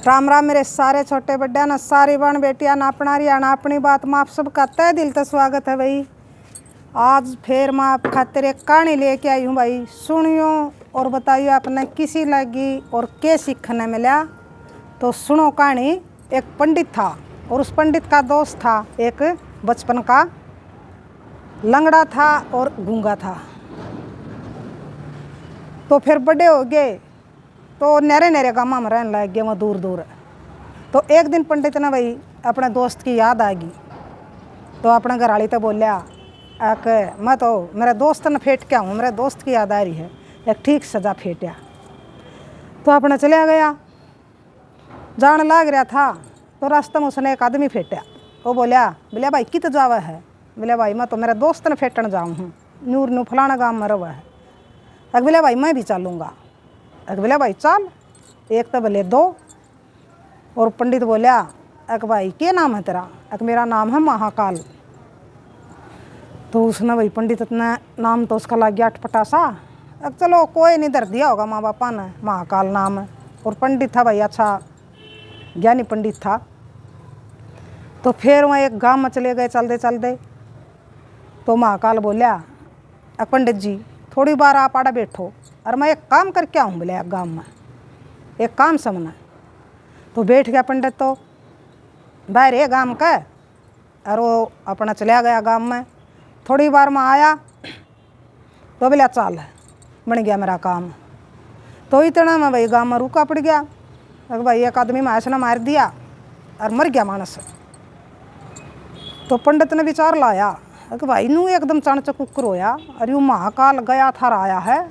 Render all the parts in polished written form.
राम राम मेरे सारे छोटे बड्डे ना सारी बहन बेटियां ना अपना रियाना अपनी बात में आप सबका तय दिल से स्वागत है भाई। आज फिर मैं आप खातिर एक कहानी लेके आई हूँ भाई, सुनियो और बताइए आपने किसी लगी और क्या सीखने मिला। तो सुनो कहानी। एक पंडित था और उस पंडित का दोस्त था एक बचपन का, लंगड़ा था और गूंगा था। तो फिर बड़े हो गए तो नहरे नहरे गाँव में रहने लग गए वहाँ दूर दूर। तो एक दिन पंडित ने भाई अपने दोस्त की याद आ गई, तो अपने घर वाली तो बोलिया मैं तो मेरे दोस्त ने फेंट के आऊँ, मेरे दोस्त की याद आ रही है, एक ठीक सजा फेंटिया। तो अपने चला गया, जान लाग रहा था तो रास्ते में उसने एक आदमी फेंटा। वो बोलिया भाई कित जावा है? बोले भाई मैं तो मेरे दोस्त ने फेंटन जाऊँ हूँ, नूर नू फलाना गाँव में रवा है। बोले भाई मैं भी चलूँगा। बोले भाई चल, एक तो बोले दो। और पंडित बोलिया भाई क्या नाम है तेरा? मेरा नाम है महाकाल। तो उसने भाई पंडित इतना नाम तो उसका लग गया अटपटा। चलो कोई नहीं, धर दिया होगा माँ बापा ने, महाकाल नाम है। और पंडित था भाई, अच्छा ज्ञानी पंडित था। तो फिर वहाँ एक गांव में चले गए चलते चलते। तो महाकाल बोलिया पंडित जी थोड़ी बार आप आड़ा बैठो और मैं एक काम करके आऊँ। बोले आप गाँव में एक काम समझना। तो बैठ गया पंडित तो बाहर है गाँव का, और वो अपना चला गया गाँव में। थोड़ी बार में आया तो बोले चल बन गया मेरा काम। तो इतना में भाई गाँव में रुका पड़ गया। भाई एक आदमी में ऐसा मार दिया और मर गया मानस। तो पंडित ने विचार लाया कि भाई नू एकदम चाणचक कुकर होया, और यूँ महाकाल गया था आया है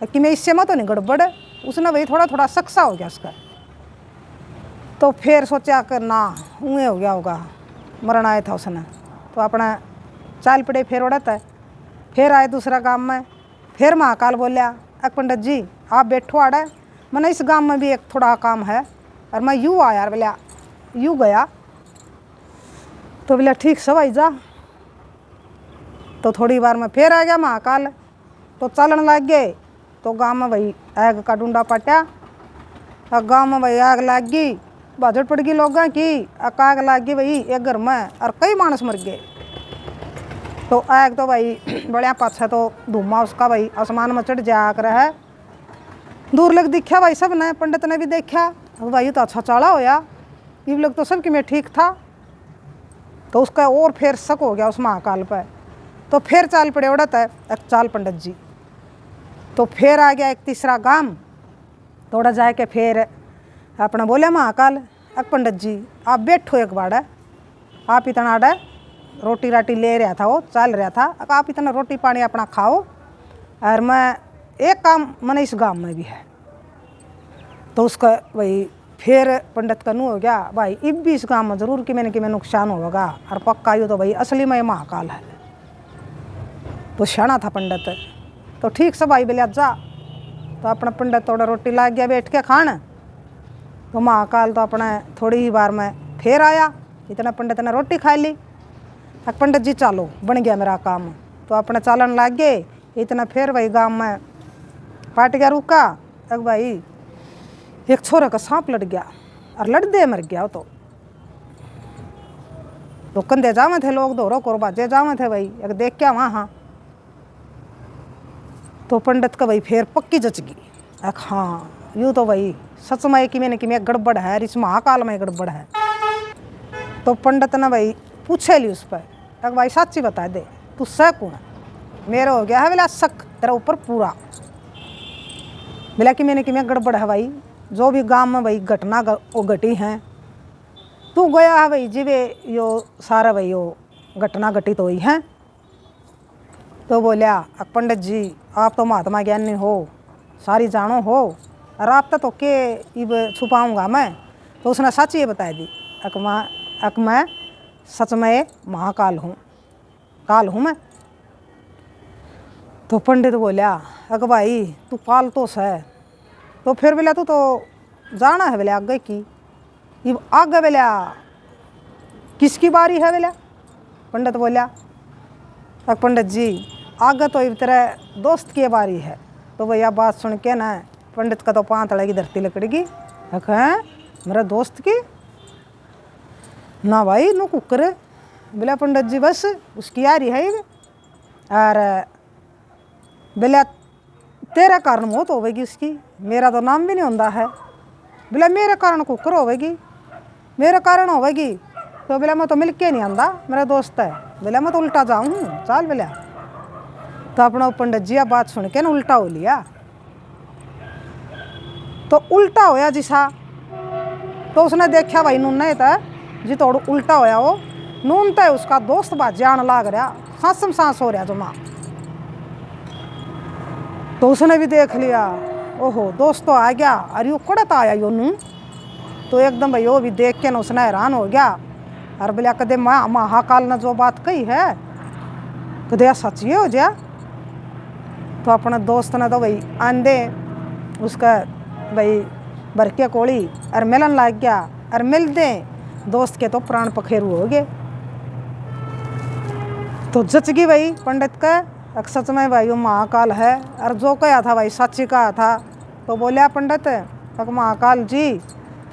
कि मैं इससे मत तो नहीं गड़बड़। उसने भाई थोड़ा थोड़ा सक्सा हो गया उसका। तो फिर सोचा कि ना ऊँगे हो गया होगा, मरण आया था उसने। तो अपना चाल पड़े फिर उड़त है। फिर आए दूसरा गांव में। फिर महाकाल बोलिया पंडित जी आप बैठो आड़े, मैंने इस गांव में भी एक थोड़ा काम है और मैं यूँ आया। बोलिया यूँ गया। तो बोलिया ठीक सब आई जा। तो थोड़ी बार में फिर आ गया महाकाल। तो चलन लग गए। तो गांव में भाई आग का डूंडा पटा, और गांव में भाई आग लग गई, बाजट पड़ गई लोगों की। आग लग गई भाई एक घर में और कई मानस मर गए। तो आग तो भाई बढ़िया पाछा तो धुआं उसका भाई आसमान में चढ़ जा कर है। दूर लग दिखा भाई सब ने, पंडित ने भी देखा भाई तो अच्छा चाला होया, ये लोग तो सबकी में ठीक था। तो उसका और फिर शक हो गया उस महाकाल पर। तो फिर चाल पड़े उड़त है चाल पंडित जी। तो फिर आ गया एक तीसरा गांव। थोड़ा जाके फिर अपना बोले महाकाल पंडित जी आप बैठो एक बार, आप इतना आड़ा रोटी राटी ले रहा था, वो चल रहा था, आप इतना रोटी पानी अपना खाओ, और मैं एक काम मैंने इस गांव में भी है। तो उसका भाई फिर पंडित का नू हो गया भाई इब भी इस गांव में जरूर कि मैंने नुकसान होगा, और पक्का यूँ तो भाई असली में महाकाल है। तो शाना था पंडित। तो ठीक सब भाई बोले जा। तो अपना पंडित थोड़ा रोटी ला गया बैठ के खान। तो महाकाल तो अपने थोड़ी ही बार में फिर आया, इतना पंडित ने रोटी खा ली। पंडित जी चलो बन गया मेरा काम। तो अपने चालन लग गए। इतना फिर भाई गांव में पाट गया रुका। भाई एक छोरे का सांप लड़ गया और लड़ दे मर गया। तो कंधे जावे थे लोग, दोहरो कोर बाजे जावे थे भाई, एक देख क्या वहाँ। तो पंडित का भाई फिर पक्की जच गई, हाँ यूँ तो भाई सच में कि मैंने गड़बड़ है, इस महाकाल में गड़बड़ है। तो पंडित ने भाई पूछे ली उस पर भाई सच्ची बता दे तू सह कौन है? मेरा हो गया है बोला शक तेरा ऊपर पूरा। बोला कि मैंने गड़बड़ है भाई, जो भी गांव में भाई घटना वो घटी हैं तू गया है भाई जीवे यो सारा भाई यो घटना घटित हुई है। तो बोलिया पंडित जी आप तो महात्मा ज्ञानी हो, सारी जानो हो, और आप तो के इब छुपाऊँगा मैं। तो उसने सच ये बता दी मैं सच में महाकाल हूँ, काल हूँ मैं। तो पंडित बोलिया भाई तू काल तो है। तो फिर बोला तू तो जाना है बोले आगे की, इब आगे बोलिया किसकी बारी है? बोलिया पंडित बोलिया पंडित जी आगे तो इब तेरे दोस्त की बारी है। तो भैया बात सुन के ना पंडित का तो पाँव तड़े की धरती लकड़गी। हैं मेरे दोस्त की ना भाई नो कुकर बोला पंडित जी बस उसकी यारी है और बोला तेरे कारण मौत होगी उसकी, मेरा तो नाम भी नहीं होता है। बोला मेरे कारण कुकर होगी, मेरे कारण होगी। तो बोला मैं तो मिल के नहीं आंदा, मेरा दोस्त है। बोला मैं तो उल्टा जाऊँ चल। बोला तो अपना पंडित जी बात सुन के ना उल्टा हो लिया। तो उल्टा होया जिसा तो उसने देखा भाई नून नहीं था जी थोड़ा उल्टा होया वो नून तो उसका दोस्त बात जान लाग रहा, सांसम सांस हो रहा जो माँ। तो उसने भी देख लिया, ओहो दोस्त तो आ गया, अरे यो कड़त आया यो नून। तो एकदम भाई वो भी देख के ना उसने हैरान हो गया और बोला कदे महाकाल ने जो बात कही है कदे सच ये हो जा। तो अपने दोस्त ने तो भाई आंधे उसका भाई भर के कोड़ी और मिलन लग गया और मिल दे दोस्त के तो प्राण पखेरु हो गए। तो जच गई भाई पंडित का सच में भाई वो महाकाल है और जो कहा था भाई सच ही कहा था। तो बोलिया पंडित महाकाल जी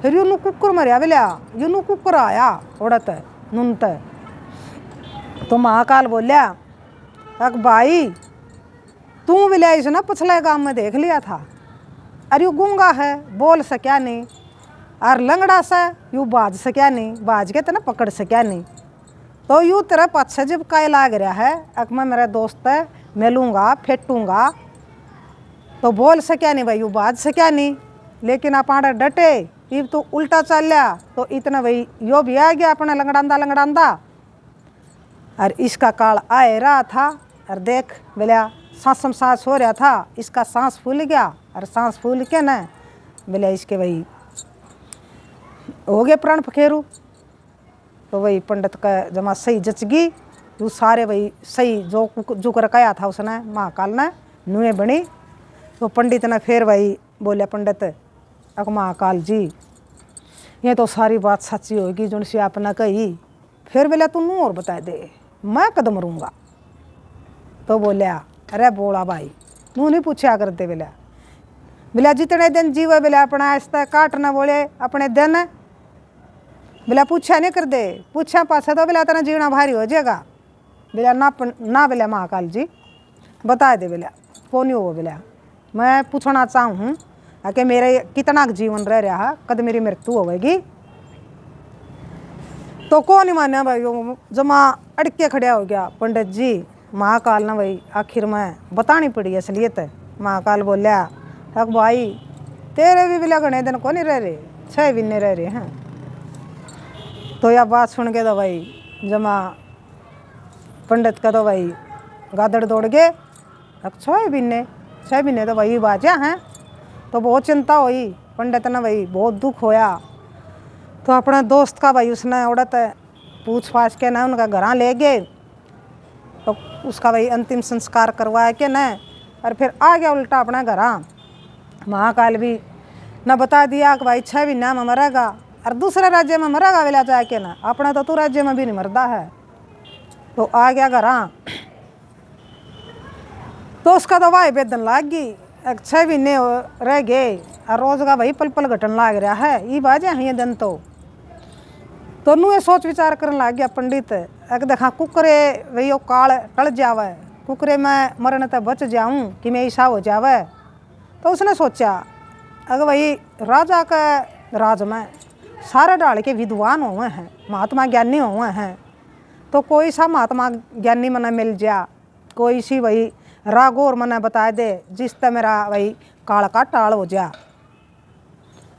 फिर यूँ कुकुर मरिया बोलिया यूँ कुकुर आया उड़त नुनत। तो महाकाल बोलिया भाई तू बोलिया इस ना पिछले गाँव में देख लिया था, अरे यू गूंगा है बोल सक्या नहीं और लंगड़ा सा यू बाज सक्या नहीं, बाज के तना पकड़ सक्या नहीं। तो यू तेरा पाछे जब काय लाग रहा है अक मैं मेरा दोस्त है मिलूँगा फेटूँगा तो बोल सक्या नहीं भाई यू बाज सक्या नहीं। लेकिन आप आड़ा डटे इब तो उल्टा चल लिया तो इतना भाई यो भी आ गया अपना लंगड़ांदा और इसका काल आए रहा था और देख बोलिया सांसम सांस हो रहा था, इसका सांस फूल गया और सांस फूल के न बोले इसके भाई हो गए प्राण पखेरु। तो वही पंडित का जमा सही जच गई, वो सारे वही सही जो कर कहा था उसने महाकाल ने नुए बनी। तो पंडित ने फिर भाई बोले पंडित अक महाकाल जी ये तो सारी बात सच्ची होगी जो सी आपने कही, फिर बोला तू नू और बता दे मैं कद मरूँगा। तो बोलिया अरे बोला भाई नू नहीं पूछा करते बोला जितने दिन जीवे बोले अपना ऐसा काटना बोले अपने दिन बोला पूछा नहीं कर दे, पूछा पाछा तो बोला तेना जीना भारी हो जाएगा। बोला ना बोला महाकाल जी बता दे बोला कौन हो बोला मैं पूछना चाहूँ कि मेरे कितना जीवन रह रहा है कद मेरी मृत्यु होगी। तो कौन ही मान्या भाई जमा अड़के खड़ा हो गया पंडित जी महाकाल ना भाई आखिर में बतानी पड़ी असलियत। महाकाल बोलिया हक भाई तेरे भी बिला घने दिन को नहीं रह रहे 6 महीने रह रहे हैं। तो यह बात सुन के तो भाई जमा पंडित का तो भाई गादड़ दौड़ गए। अब 6 महीने तो भाई बाजा हैं। तो बहुत चिंता हुई पंडित ने भाई बहुत दुख होया। तो अपने दोस्त का भाई उसने औरत पूछ पाछ के ना उनका घर ले गए। तो उसका भाई अंतिम संस्कार करवाया के न और फिर आ गया उल्टा अपना घर। महाकाल भी न बता दिया कि भाई 6 महीना में मरेगा और दूसरे राज्य में मरेगा वेला जाके ना अपना तो तू राज्य में भी नहीं मरदा है। तो आ गया घर। तो उसका तो भाई बेदन लाग गई 6 महीने रह गए और रोज का भाई पल पल घटन लाग रहा है ये बाजे हैं ये दिन। तो नू ये सोच विचार करने लग गया पंडित एक देखा कुकरे वही वो काल टल जावे कुकरे में मरने तक बच जाऊं कि मैं ऐसा हो जावे। तो उसने सोचा अगर भाई राजा का राज में सारे डाल के विद्वान हुए हैं महात्मा ज्ञानी हुए हैं तो कोई सा महात्मा ज्ञानी मना मिल जा कोई सी वही रागोर मना बता दे जिससे मेरा वही काल का टाल हो जा।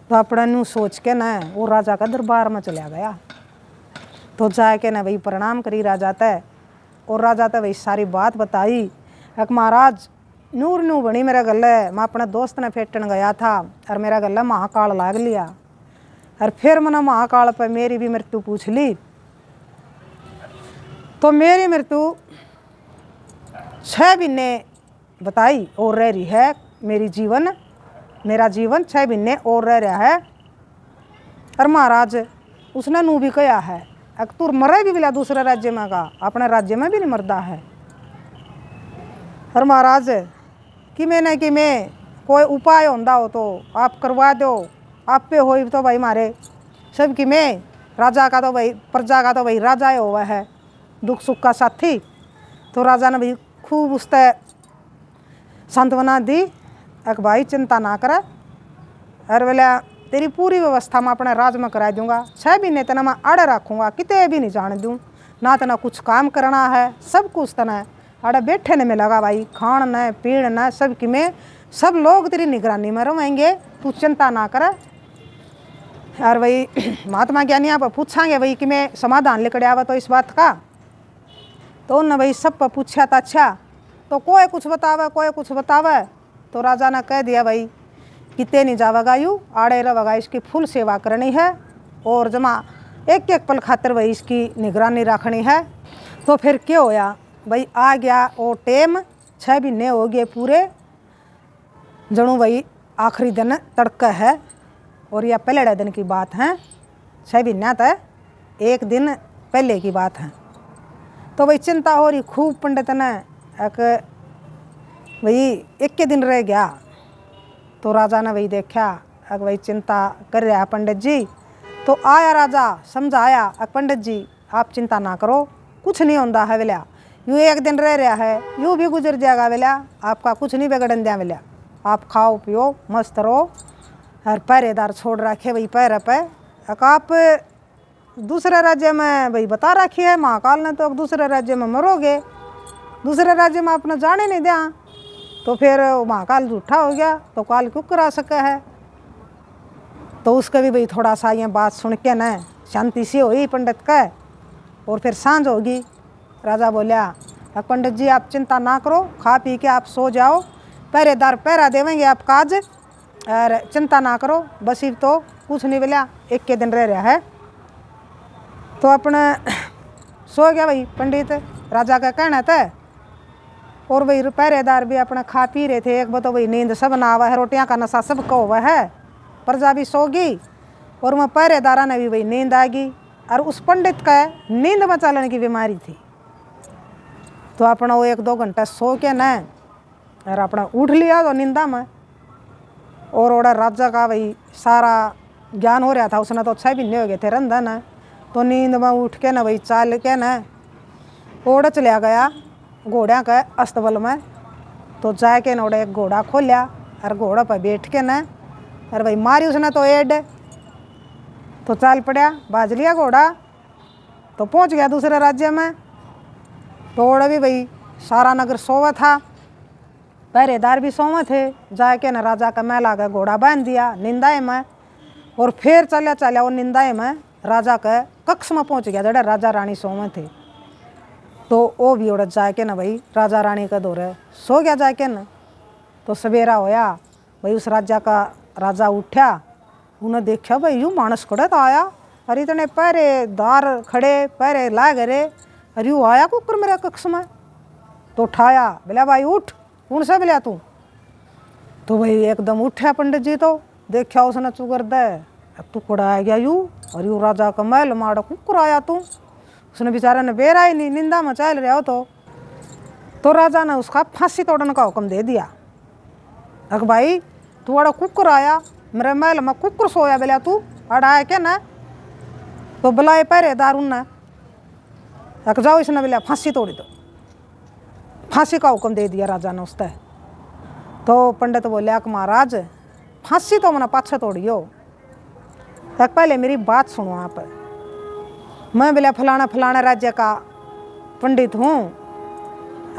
तो अपने नू सोच के न वो राजा का दरबार में चला गया। तो जाके न वही प्रणाम करी राजा तय और राजा तय वही सारी बात बताई एक महाराज नूर नू बनी मेरे गले मैं अपने दोस्त ने फेटन गया था और मेरा गले महाकाल लाग लिया और फिर मैंने महाकाल पर मेरी भी मृत्यु पूछ ली। तो मेरी मृत्यु 6 महीने बताई और रह रही है मेरा जीवन 6 महीने और रह रहा है। और महाराज उसने नू भी कहा है अक तू मरे भी बिला दूसरे राज्य में का अपने राज्य में भी नहीं मरदा है। और महाराज कि मैं कोई उपाय होंदा हो तो आप करवा दो आप पे हो तो भाई मारे सबकी में राजा का तो भाई प्रजा का तो भाई राजा ही हुआ है, दुख सुख का साथी। तो राजा ने भाई खूब उससे सांत्वना दी, एक भाई चिंता ना करे, अरे बोला तेरी पूरी व्यवस्था मैं अपने राज में करा दूंगा, 6 महीने तना मैं अड़े रखूँगा, कितने भी नहीं जाने दूँ, ना तना कुछ काम करना है, सब कुछ तना अड़े बैठे ने में लगा भाई, खान न पीण न सब की में, सब लोग तेरी निगरानी में रहेंगे, तू चिंता ना करे। यार भाई महात्मा ज्ञानी आप पूछांगे भाई कि मैं समाधान लेकर आवा तो इस बात का, तो उन भाई सब पर पूछा था अच्छा, तो कोई कुछ बतावे कोई कुछ बतावे। तो राजा ने कह दिया भाई कितने नहीं जावेगा यू आड़े रहेगा, इसकी फुल सेवा करनी है और जमा एक एक पल खातिर भाई इसकी निगरानी रखनी है। तो फिर क्या होया भाई, आ गया वो टेम, 6 महीने हो गए पूरे, जनू भाई आखिरी दिन तड़का है और यह पहले दिन की बात है, 6 महीना तक एक दिन पहले की बात है। तो भाई चिंता हो रही खूब पंडित ने, एक भाई एक के दिन रह गया। तो राजा ने भाई देखा अग भाई चिंता कर रहा है पंडित जी, तो आया राजा समझाया, पंडित जी आप चिंता ना करो, कुछ नहीं होता है बोला, यूँ एक दिन रह रहा है यूँ भी गुजर जाएगा बोला, आपका कुछ नहीं बिगड़न दिया बोला, आप खाओ पियो मस्त रहो, और पहरेदार छोड़ रखे भाई पैर पे। आप दूसरे राज्य में भाई बता रखी है महाकाल ने, तो दूसरे राज्य में मरोगे, दूसरे राज्य में अपना जाने नहीं दिया, तो फिर महाकाल झूठा हो गया, तो काल क्यों करा सका है। तो उसका भी भाई थोड़ा सा ये बात सुन के न शांति सी हुई पंडित का, और फिर सांझ होगी। राजा बोलिया पंडित जी आप चिंता ना करो, खा पी के आप सो जाओ, पहरेदार पहरा देवेंगे आपका आज, और चिंता ना करो, बस ही तो कुछ नहीं बोलिया, एक के दिन रह रहा है। तो अपने सो गया भाई पंडित, राजा का कहना था, और भाई पहरेदार भी अपना खा पी रहे थे, एक बार तो भाई नींद सब ना आवा है, रोटियां का नशा सब का हुआ है, प्रजा भी सोगी और वह पहरेदारा ने भी भाई नींद आ गई, और उस पंडित का नींद में चलने की बीमारी थी। तो अपना वो 1-2 घंटा सो के न और अपना उठ लिया तो नींदा में, और ओड़ा राजा का भाई सारा ज्ञान हो रहा था, उसने तो 6 महीने हो गए थे रंधन, तो नींद में उठ के न भाई चाल के न ओड़ा चलिया गया घोड़ा का अस्तबल में। तो जाके न ओड़ा एक घोड़ा खोलिया और घोड़ा पर बैठ के न और भाई मारी उसने तो एड, तो चाल पड़ा बाज लिया घोड़ा, तो पहुंच गया दूसरे राज्य में। तो ओड़ा भी भाई सारा नगर सोवा था, पहरेदार भी सोवे थे, जाके न राजा का महल का घोड़ा बांध दिया निंदाए में, और फिर चलिया वो निंदाए में राजा के कक्ष में पहुंच गया जड़े राजा रानी सोवे थे। तो वो भी उड़द जाके न भाई राजा रानी का दौरे सो गया जाके न। तो सवेरा होया भाई उस राजा का राजा उठा, उन्हें देखा भाई यूँ मानस खड़े तो आया, अरे इतने पहरेदार खड़े पहरे ला गए, अरे यूँ आया कुकर मेरे कक्ष में। तो उठाया, बोला भाई उठ, कौन सा बोलिया तू। तो भाई एकदम उठा पंडित जी, तो देखा उसने चुगर दे, तू कड़ा आ गया यूँ, और यूँ राजा का महल माड़ा कुकर आया तू। उसने बेचारा ने बेरा ही नहीं, निंदा में चल रहा हो। तो राजा ने उसका फांसी तोड़ने का हुक्म दे दिया। अग भाई तू अड़ा कुकर आया मेरे महल में, कुकर सोया बोलिया तू अड़ा आया क्या ना। तो बुलाए पहरेदार उनने, अग जाओ इसने बोलिया फांसी तोड़ी दो, फांसी का हुक्म दे दिया राजा ने उससे। तो पंडित बोलिया कि महाराज फांसी तो मैंने पाछे तोड़ियो, तक पहले मेरी बात सुनो आप। मैं बोलिया फलाना फलाना राज्य का पंडित हूँ,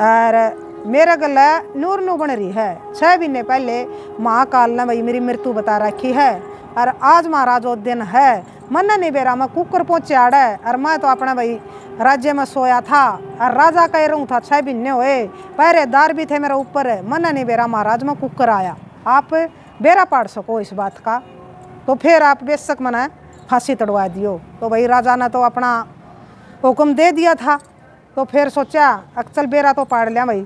और मेरे गले नूर नू बन रही है, 6 महीने पहले महाकाल ने भाई मेरी मृत्यु बता रखी है, और आज महाराज वो दिन है, मन नहीं बेरा मैं कुकर पहुँचे आड़े, और मैं तो अपने भाई राज्य में सोया था, और राजा कह रहूँ था 6 महीने हुए, पहरेदार भी थे मेरे ऊपर, मन नहीं बेरा महाराज में कुकर आया, आप बेरा पाड़ सको इस बात का, तो फिर आप बेशक मना फांसी तड़वा दियो। तो भाई राजा ने तो अपना हुक्म दे दिया था, तो फिर सोचा अक्चल बेरा तो पाड़ लिया भाई,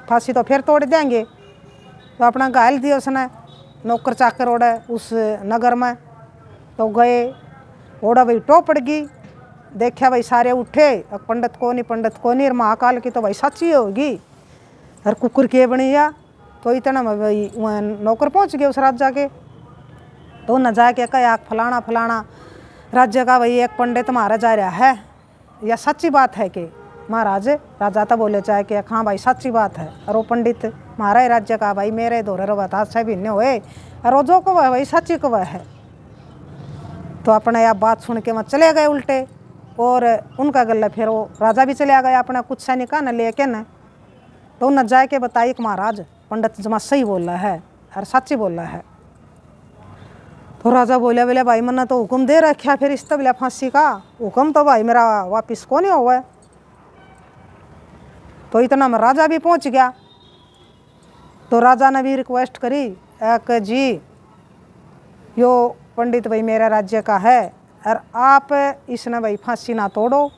फांसी तो फिर तोड़ देंगे। तो अपना घायल दिया उसने, नौकर चाकर ओढ़े उस नगर में। तो गए ओढ़ा भाई टो पड़ गई, देखा भाई सारे उठे, पंडित को नहीं, और महाकाल की तो भाई सच्ची होगी, और कुकुर के बनिया। तो इतना भाई वहाँ नौकर पहुँच गए उस राजा के। तो न जाके कहा फलाना फलाना राज्य का भाई एक पंडित मारा जा रहा है, या सच्ची बात है कि महाराज राजा तो बोले चाहे कि हाँ भाई सच्ची बात है, और वो पंडित मारा है राज्य का भाई मेरे दोहरे बता 6 महीने हुए, और वो जो कब है भाई सच्ची कब है। तो अपने आप बात सुन के वहाँ चले गए उल्टे, और उनका गले फिर वो राजा भी चले गया अपना कुछ सैनिका न लेके न। तो न जाके बताई कि महाराज पंडित जमा सही बोल रहा है और सच्ची बोल रहा है। तो राजा बोले बोले भाई मैंने तो हुक्म दे रखा फिर इस तबला फांसी का, हुक्म तो भाई मेरा वापिस को नहीं हुआ है। तो इतना में राजा भी पहुंच गया। तो राजा ने भी रिक्वेस्ट करी कि जी यो पंडित भाई मेरा राज्य का है और आप इसने भाई फांसी ना तोड़ो,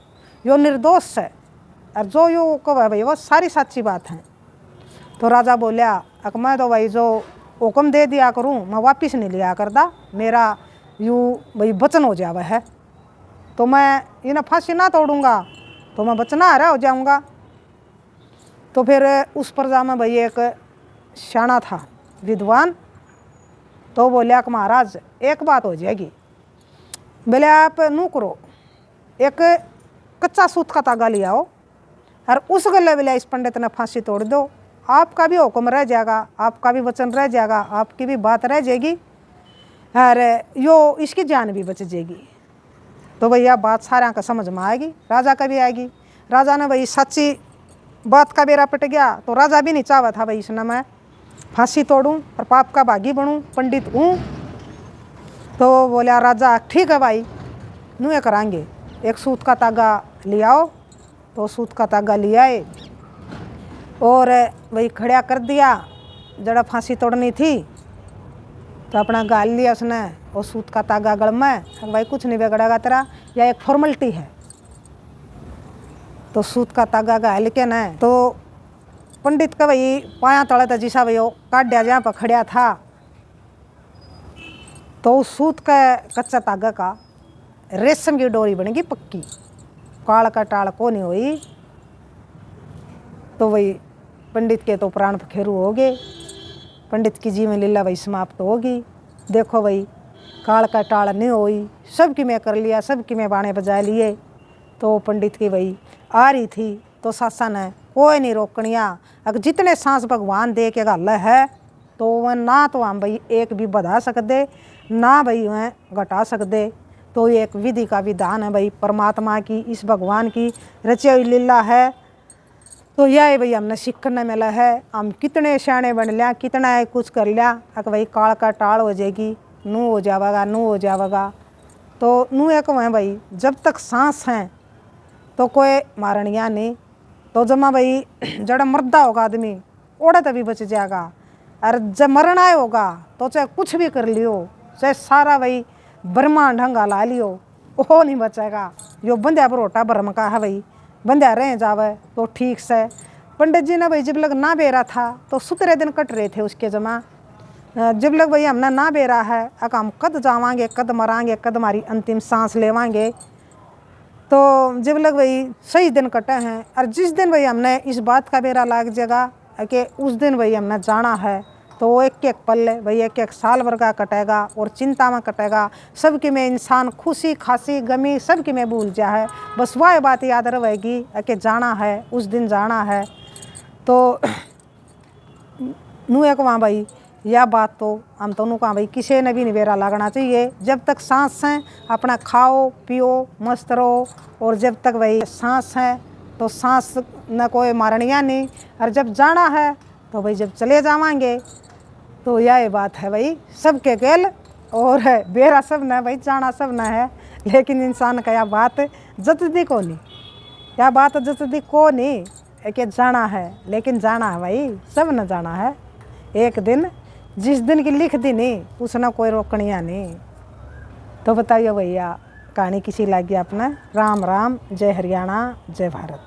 यो निर्दोष है, और जो यो कब है भाई वो सारी सच्ची बात है। तो राजा बोलिया अक मैं तो भाई जो हुक्म दे दिया करूं मैं वापिस नहीं लिया करता, मेरा यूँ भाई वचन हो जावा है, तो मैं इन्हें फांसी ना तोड़ूंगा तो मैं बचना आ रहा हो जाऊंगा। तो फिर उस प्रजा में भाई एक शाना था विद्वान, तो बोलिया कि महाराज एक बात हो जाएगी। बोले आप नू करो, एक कच्चा सूत का तागा ले आओ और उस गले बोले इस पंडित ने फांसी तोड़ दो, आपका भी हुक्म रह जाएगा, आपका भी वचन रह जाएगा, आपकी भी बात रह जाएगी और यो इसकी जान भी बच जाएगी। तो भैया बात सारा का समझ में आएगी, राजा का भी आएगी। राजा ने भाई सच्ची बात का बेरा पट गया, तो राजा भी नहीं चाहता था भाई इसने मैं फांसी तोड़ूं और पाप का भागी बनूं, पंडित हूँ। तो बोलिया राजा ठीक है भाई नू ये कराएंगे, एक सूत का तागा ले आओ। तो सूत का तागा ले आए और वही खड़ा कर दिया जड़ा फांसी तोड़नी थी। तो अपना गाल लिया उसने और सूत का तागा गल में, भाई कुछ नहीं बिगड़ेगा तेरा, या एक फॉर्मेलिटी है। तो सूत का तागा गाल के न तो पंडित का भाई पाया तले था जिसा भाई वो काटिया जहाँ पर खड़ा था, तो उस सूत का कच्चा तागा का रेशम की डोरी बनेगी पक्की, काल का टाल को नहीं हुई। तो वही पंडित के तो प्राण पखेरु हो गए, पंडित की जीवन लीला वही समाप्त होगी। देखो भाई काल का टाल नहीं हुई, सबकी मैं कर लिया, सबकी मैं बाणे बजा लिए। तो पंडित की वही आ रही थी तो सासा ने कोई नहीं रोकनिया, अगर जितने सांस भगवान दे के गल है तो वह ना तो हम भाई एक भी बढ़ा सकते ना भाई वह घटा सकते। तो ये एक विधि का विधान है भाई, परमात्मा की इस भगवान की रची हुई लीला है। तो यह भाई हमने सीखने मिला है, हम कितने शाणे बन लिया, कितना कुछ कर लिया, अगर भाई काल का टाल हो जाएगी, नू हो जाएगा, नू हो जाएगा। तो नू एक वह भाई जब तक सांस हैं तो कोई मारणिया नहीं। तो जमा भाई जड़ा मर्दा होगा आदमी ओढ़े तभी बच जाएगा, और जब मरना होगा तो चाहे कुछ भी कर लियो, चाहे सारा भाई ब्रह्मांड हंगा ला लियो, वो नहीं बचेगा। यो बंध्या बरोटा ब्रह्म का है भाई, बंध्या रह जावे तो ठीक से। पंडित जी ने भाई जब लग ना बेरा था तो 17 दिन कट रहे थे उसके जमा। जब लग भाई हमने ना बेरा है अक हम कद जावांगे, कद मरांगे, कद हमारी अंतिम सांस लेवांगे। तो जब लग भाई सही दिन कटे हैं, और जिस दिन भाई हमने इस बात का बेरा लाग जाएगा कि उस दिन भाई हमने जाना है, तो वो एक एक पल भाई एक एक साल भर का कटेगा और चिंता में कटेगा। सबकी में इंसान खुशी खांसी गमी सबकी में भूल जा है, बस वह बात याद रहेगी कि जाना है, उस दिन जाना है। तो नू एक वहाँ भाई यह बात तो हम दोनों का भाई किसी ने भी निवेरा लगना चाहिए। जब तक सांस हैं अपना खाओ पियो मस्त रहो, और जब तक भाई सांस है तो सांस न कोई मारनिया नहीं, और जब जाना है तो भाई जब चले जावांगे। तो यह बात है भाई सबके गेल, और बेरा सब न भाई जाना सब न है, लेकिन इंसान का यह बात जतदी को नहीं, यह बात जतदी को नहीं कि जाना है, लेकिन जाना है भाई सब न जाना है। एक दिन जिस दिन की लिख दी नहीं उसने कोई रोकनिया नहीं। तो बताइए भैया कहानी किसी लगी अपना। राम राम, जय हरियाणा, जय भारत।